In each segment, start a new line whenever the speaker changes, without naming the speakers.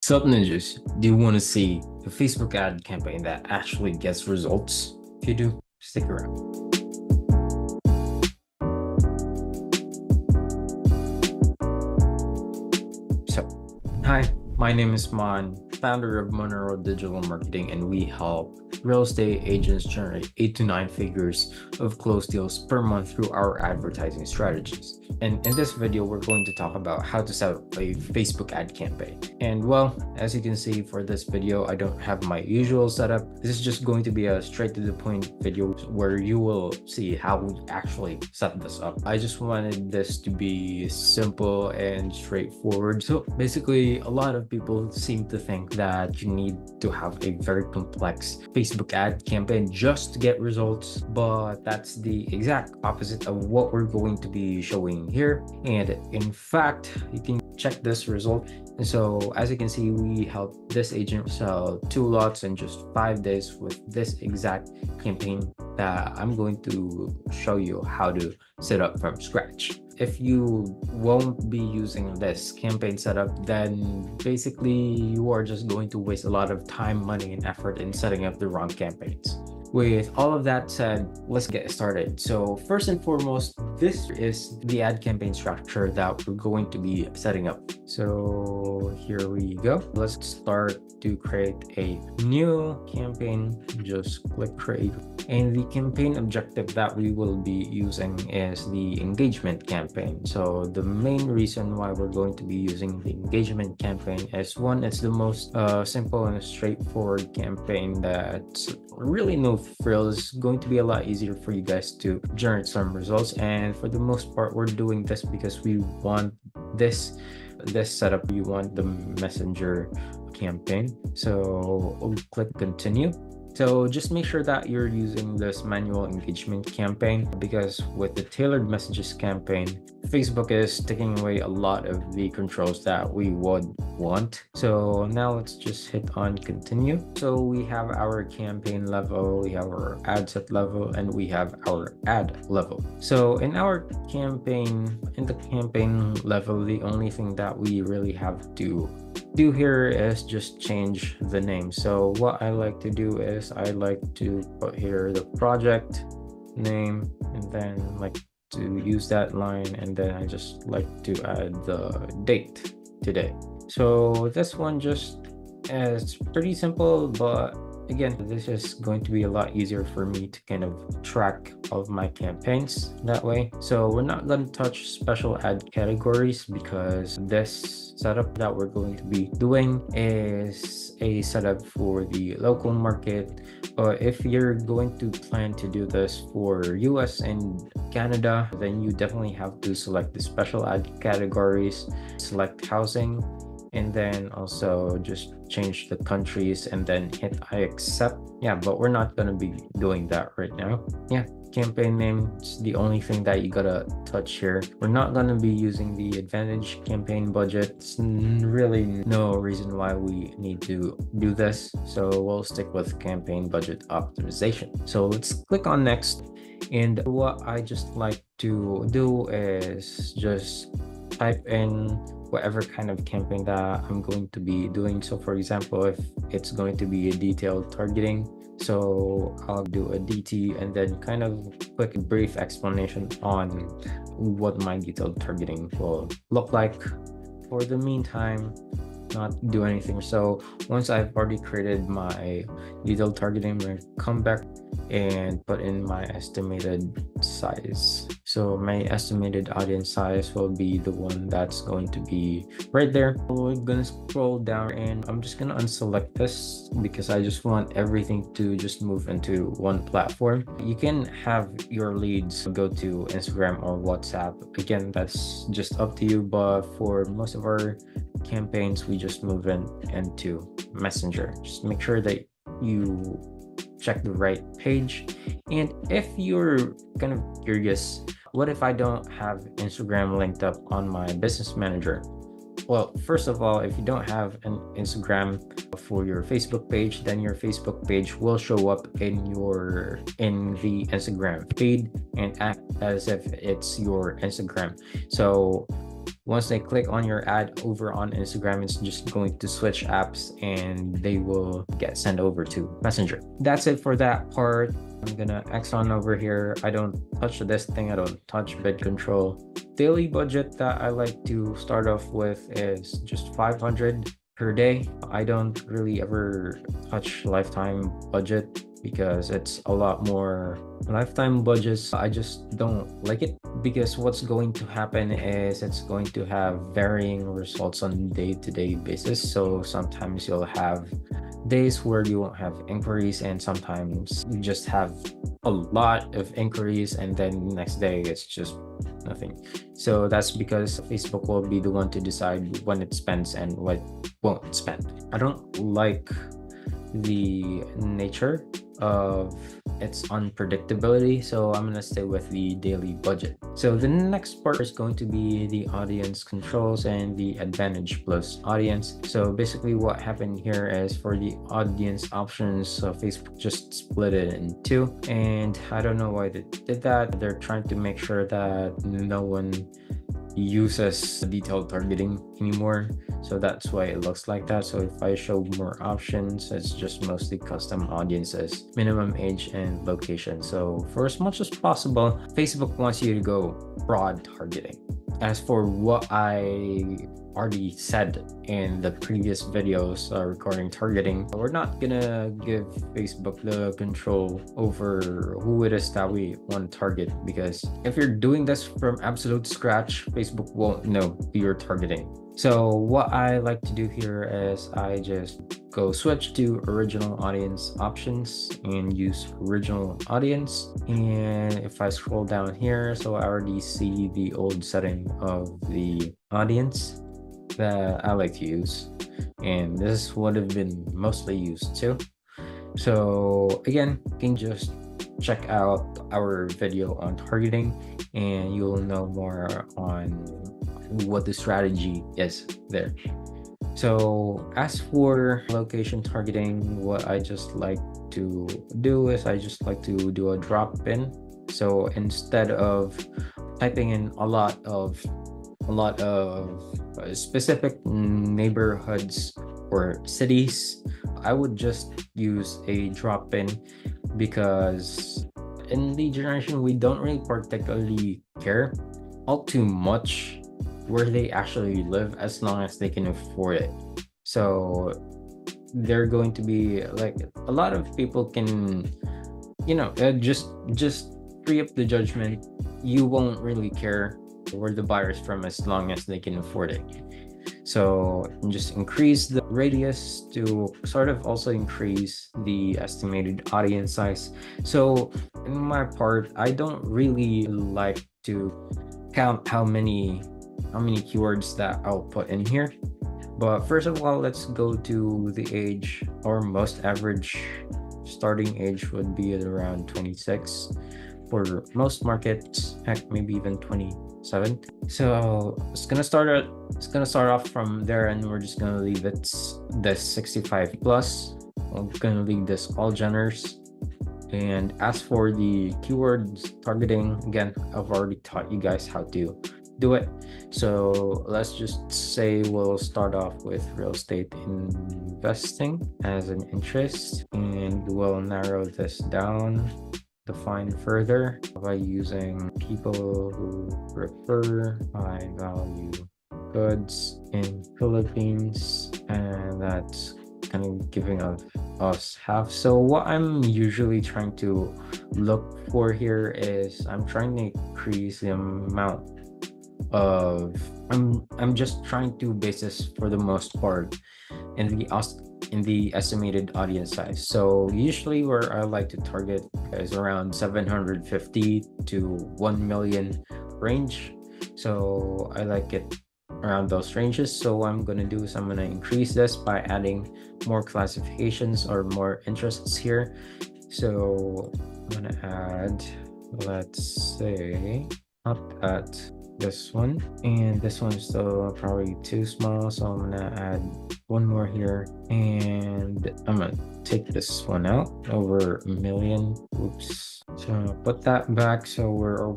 Sup ninjas, do you want to see a Facebook ad campaign that actually gets results? If you do, stick around. So, hi, my name is Mon, founder of Monero Digital Marketing, and we help real estate agents generate 8 to 9 figures of closed deals per month through our advertising strategies. And in this video, we're going to talk about how to set up a Facebook ad campaign. And well, as you can see for this video, I don't have my usual setup. This is just going to be a straight to the point video where you will see how we actually set this up. I just wanted this to be simple and straightforward. So basically, a lot of people seem to think that you need to have a very complex Facebook ad campaign just to get results, but that's the exact opposite of what we're going to be showing here. And in fact, you can check this result. And so as you can see, we helped this agent sell 2 lots in just 5 days with this exact campaign that I'm going to show you how to set up from scratch. If you won't be using this campaign setup, then basically you are just going to waste a lot of time, money, and effort in setting up the wrong campaigns. With all of that said, let's get started. So first and foremost, this is the ad campaign structure that we're going to be setting up. So here we go. Let's start to create a new campaign. Just click create. And the campaign objective that we will be using is the engagement campaign. So the main reason why we're going to be using the engagement campaign is one, it's the most simple and straightforward campaign that's really no frills. It's going to be a lot easier for you guys to generate some results. And for the most part, we're doing this because we want this setup. You want the messenger campaign. So we'll click continue. So just make sure that you're using this manual engagement campaign, because with the tailored messages campaign, Facebook is taking away a lot of the controls that we would want. So now let's just hit on continue. So we have our campaign level, we have our ad set level, and we have our ad level. So in our campaign, in the campaign level, the only thing that we really have to do here is just change the name. So what I like to do is I like to put here the project name, and then like to use that line, and then I just like to add the date today. So this one just is pretty simple, but again, this is going to be a lot easier for me to kind of track of my campaigns that way. So we're not going to touch special ad categories, because this setup that we're going to be doing is a setup for the local market. But if you're going to plan to do this for US and Canada, then you definitely have to select the special ad categories, select housing, and then also just change the countries and then hit I accept. Yeah, but we're not going to be doing that right now. Yeah, campaign name is the only thing that you gotta touch here. We're not going to be using the advantage campaign budget. It's really no reason why we need to do this, so we'll stick with campaign budget optimization. So let's click on next, and what I just like to do is just type in whatever kind of campaign that I'm going to be doing. So for example, if it's going to be a detailed targeting, so I'll do a DT and then kind of quick brief explanation on what my detailed targeting will look like. For the meantime, not do anything. So once I've already created my detailed targeting, I'm going to come back and put in my estimated size. So my estimated audience size will be the one that's going to be right there. We're gonna scroll down, and I'm just gonna unselect this because I just want everything to just move into one platform. You can have your leads go to Instagram or WhatsApp. Again, that's just up to you, but for most of our campaigns, we just move into Messenger. Just make sure that you check the right page. And if you're kind of curious, what if I don't have Instagram linked up on my business manager? Well, first of all, if you don't have an Instagram for your Facebook page, then your Facebook page will show up in the Instagram feed and act as if it's your Instagram. So once they click on your ad over on Instagram, it's just going to switch apps and they will get sent over to Messenger. That's it for that part. I'm gonna X on over here. I don't touch this thing. I don't touch bid control. Daily budget that I like to start off with is just 500 per day. I don't really ever touch lifetime budget because it's a lot more. Lifetime budgets, I just don't like it, because what's going to happen is it's going to have varying results on day-to-day basis. So sometimes you'll have days where you won't have inquiries, and sometimes you just have a lot of inquiries, and then next day it's just nothing. So that's because Facebook will be the one to decide when it spends and what won't spend. I don't like the nature of its unpredictability, so I'm gonna stay with the daily budget. So the next part is going to be the audience controls and the advantage plus audience. So basically what happened here is, for the audience options, so Facebook just split it in two, and I don't know why they did that. They're trying to make sure that no one uses detailed targeting anymore, so that's why it looks like that. So if I show more options, it's just mostly custom audiences, minimum age and location. So for as much as possible, Facebook wants you to go broad targeting. As for what I already said in the previous videos regarding targeting, we're not gonna give Facebook the control over who it is that we want to target, because if you're doing this from absolute scratch, Facebook won't know who you're targeting. So what I like to do here is I just go switch to original audience options and use original audience. And if I scroll down here, so I already see the old setting of the audience that I like to use, and this would have been mostly used too. So again, you can just check out our video on targeting and you'll know more on what the strategy is there. So as for location targeting, what I just like to do is I just like to do a drop in. So instead of typing in a lot of specific neighborhoods or cities, I would just use a drop in, because in the generation we don't really particularly care all too much where they actually live, as long as they can afford it. So they're going to be like, a lot of people can, just free up the judgment. You won't really care where the buyer's from, as long as they can afford it. So just increase the radius to sort of also increase the estimated audience size. So in my part, I don't really like to count how many keywords that I'll put in here. But first of all, let's go to the age. Or most average starting age would be at around 26 for most markets, heck, maybe even 27. So it's gonna start off from there, and we're just gonna leave it this 65 plus. I'm gonna leave this all genders. And as for the keywords targeting, again, I've already taught you guys how to do it. So let's just say we'll start off with real estate investing as an interest, and we'll narrow this down, define further by using people who prefer high value goods in Philippines, and that's kind of giving us half. So what I'm usually trying to look for here is I'm trying to increase the amount of I'm just trying to base this for the most part in the estimated audience size. So usually where I like to target is around 750 to 1 million range. So I like it around those ranges. So what I'm going to do is I'm going to increase this by adding more classifications or more interests here. So I'm going to add, let's say, not at this one, and this one's still probably too small, so I'm gonna add one more here, and I'm gonna take this one out, over a million. Oops. So put that back, so we're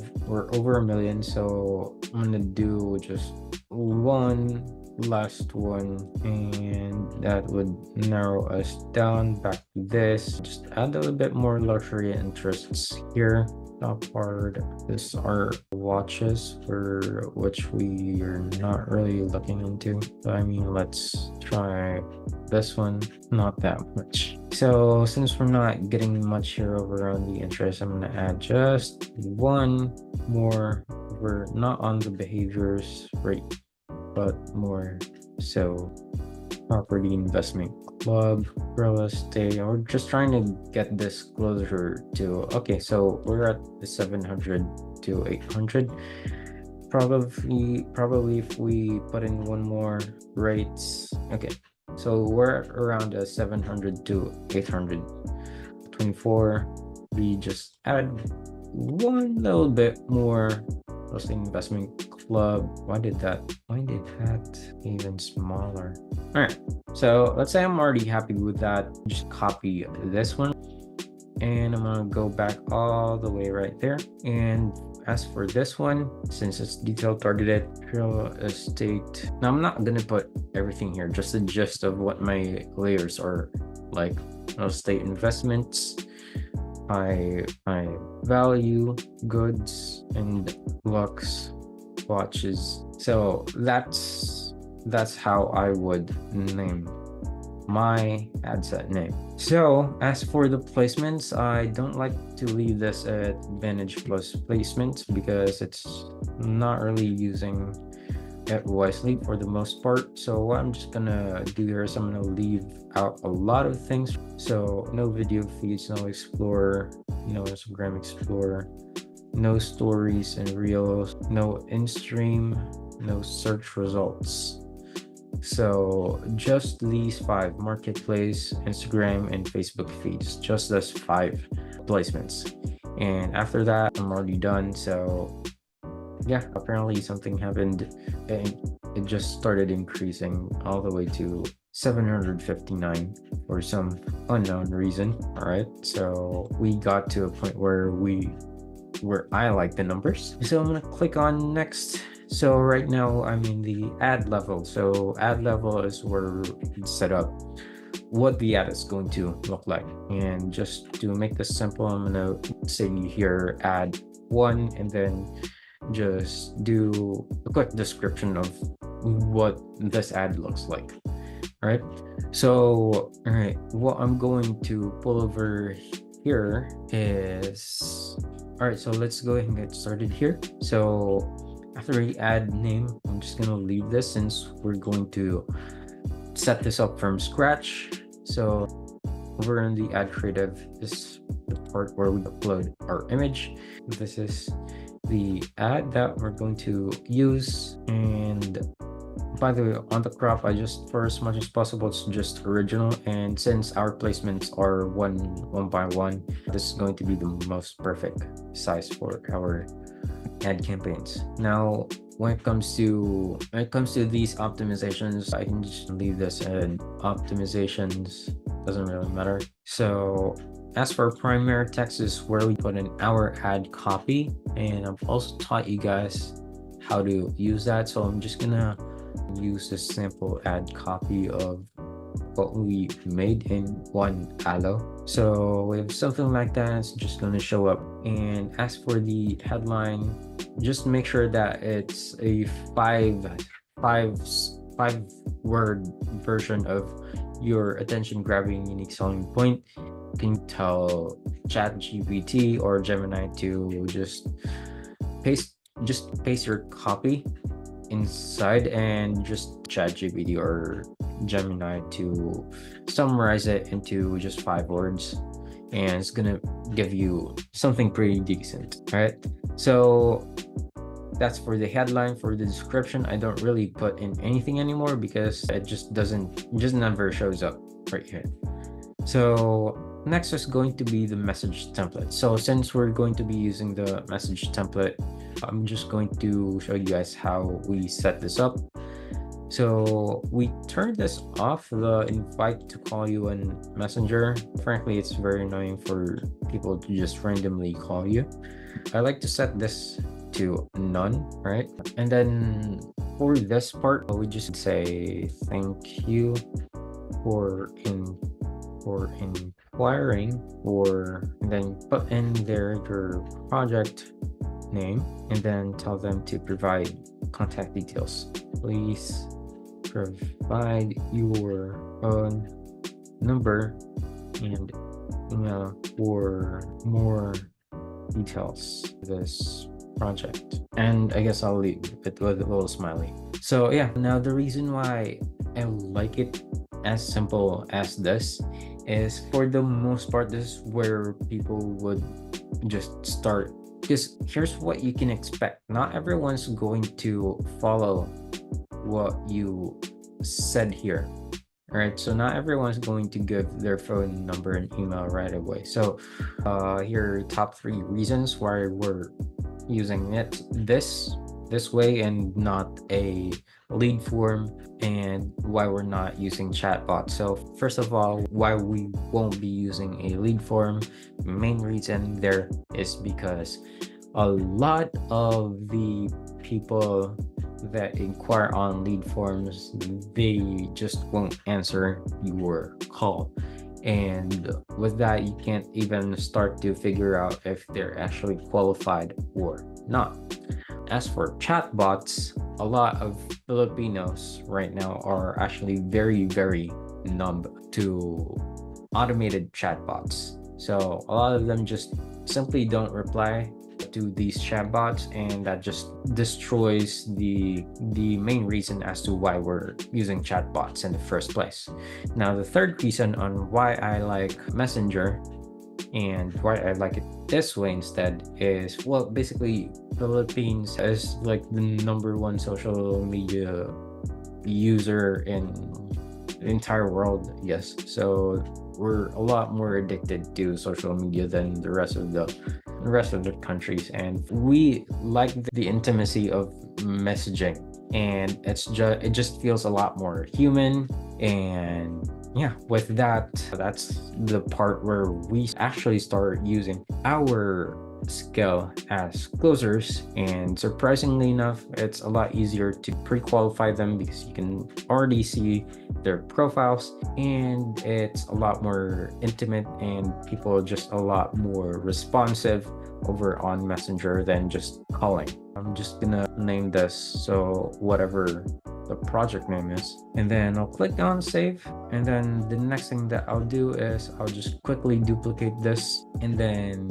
over a million. So I'm gonna do just one last one, and that would narrow us down back to this. Just add a little bit more luxury interests here. Top part, this are watches for which we are not really looking into. I mean, let's try this one, not that much. So since we're not getting much here over on the interest, I'm gonna add just one more. We're not on the behaviors rate, but more so property investment club, real estate. We're just trying to get this closer to, okay, so we're at the 700 to 800. Probably if we put in one more rates, okay, so we're around a 700 to 824. We just add one little bit more real estate investment club. Why did that even smaller? All right, so let's say I'm already happy with that. Just copy this one, and I'm gonna go back all the way right there. And as for this one, since it's detail targeted real estate, now I'm not gonna put everything here, just the gist of what my layers are, like real estate investments, high value goods, and lux watches. So that's how I would name my ad set name. So as for the placements, I don't like to leave this at Advantage Plus placements because it's not really using it wisely for the most part. So what I'm just gonna do here is I'm gonna leave out a lot of things. So no video feeds, no Explorer, no Instagram Explorer, no stories and reels, no in-stream, no search results. So just these 5: marketplace, Instagram, and Facebook feeds. Just those 5 placements. And after that, I'm already done. So yeah, apparently something happened, and it just started increasing all the way to 759 for some unknown reason. All right, so we got to a point where I like the numbers. So I'm gonna click on next. So right now I'm in the ad level. So ad level is where we set up what the ad is going to look like. And just to make this simple, I'm gonna say here ad 1, and then just do a quick description of what this ad looks like. All right, so all right, what I'm going to pull over here is, all right, so let's go ahead and get started here. So after the ad name, I'm just gonna leave this since we're going to set this up from scratch. So over in the ad creative, this is the part where we upload our image. This is the ad that we're going to use. And by the way, on the crop, I just, for as much as possible, it's just original. And since our placements are one by one, this is going to be the most perfect size for our ad campaigns. Now, when it comes to these optimizations, I can just leave this in optimizations, doesn't really matter. So as for primary text is where we put in our ad copy, and I've also taught you guys how to use that. So I'm just gonna use this sample ad copy of what we made in one allo. So with something like that, it's just going to show up. And as for the headline, just make sure that it's a five word version of your attention grabbing unique selling point. You can tell ChatGPT or Gemini to just paste your copy inside, and just ChatGPT or Gemini to summarize it into just 5 words, and it's gonna give you something pretty decent. Right, so that's for the headline. For the description, I don't really put in anything anymore because it just never shows up right here. So next is going to be the message template. So since we're going to be using the message template, I'm just going to show you guys how we set this up. So we turn this off, the invite to call you on Messenger. Frankly, it's very annoying for people to just randomly call you. I like to set this to none, right? And then for this part, we just say thank you for inquiring, or and then put in there your project name, and then tell them to provide contact details. Please provide your phone number and email for more details of this project. And I guess I'll leave it with a little smiley. So yeah, now the reason why I like it as simple as this is, for the most part, this is where people would just start. Because here's what you can expect: not everyone's going to follow what you said here. All right, so not everyone's going to give their phone number and email right away. So here are top 3 reasons why we're using it this way and not a lead form, and why we're not using chatbot. So first of all, why we won't be using a lead form, main reason there is because a lot of the people that inquire on lead forms, they just won't answer your call, and with that you can't even start to figure out if they're actually qualified or not. As for chatbots, a lot of Filipinos right now are actually very, very numb to automated chatbots. So a lot of them just simply don't reply to these chatbots, and that just destroys the main reason as to why we're using chatbots in the first place. Now, the third reason on why I like Messenger and why I like it this way instead is, well, basically Philippines is like the #1 social media user in the entire world, yes. So we're a lot more addicted to social media than the rest of the countries, and we like the intimacy of messaging, and it just feels a lot more human. And yeah, with that, that's the part where we actually start using our skill as closers, and surprisingly enough, it's a lot easier to pre-qualify them because you can already see their profiles, and it's a lot more intimate, and people are just a lot more responsive over on Messenger than just calling. I'm just gonna name this, so whatever the project name is, and then I'll click on save, and then the next thing that I'll do is I'll just quickly duplicate this, and then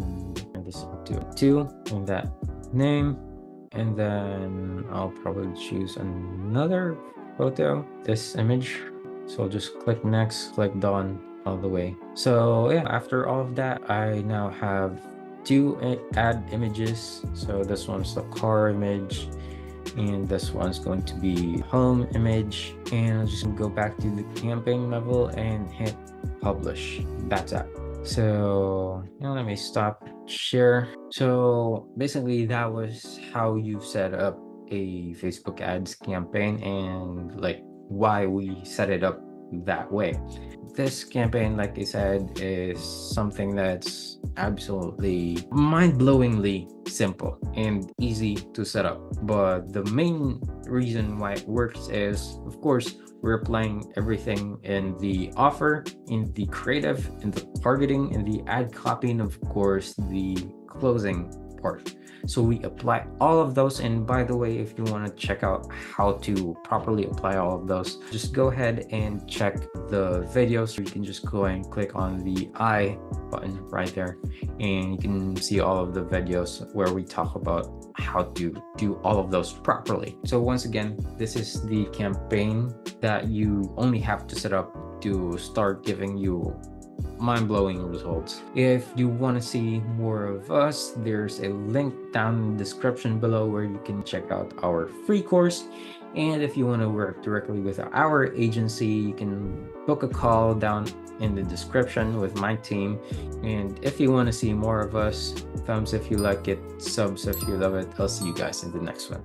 this to 2 and that name, and then I'll probably choose another photo, this image. So I'll just click next, click done all the way. So yeah, after all of that, I now have 2 add images. So this one's the car image, and this one's going to be home image, and I'll just go back to the campaign level and hit publish. That's it. So now let me stop share. So basically that was how you set up a Facebook ads campaign, and like why we set it up that way. This campaign, like I said, is something that's absolutely mind-blowingly simple and easy to set up. But the main reason why it works is, of course, we're applying everything in the offer, in the creative, in the targeting, in the ad copy, and of course the closing part. So we apply all of those. And by the way, if you want to check out how to properly apply all of those, just go ahead and check the videos. You can just go and click on the I button right there, and you can see all of the videos where we talk about how to do all of those properly. So once again, this is the campaign that you only have to set up to start giving you mind-blowing results. If you want to see more of us, there's a link down in the description below where you can check out our free course. And if you want to work directly with our agency, you can book a call down in the description with my team. And if you want to see more of us, thumbs if you like it, subs if you love it. I'll see you guys in the next one.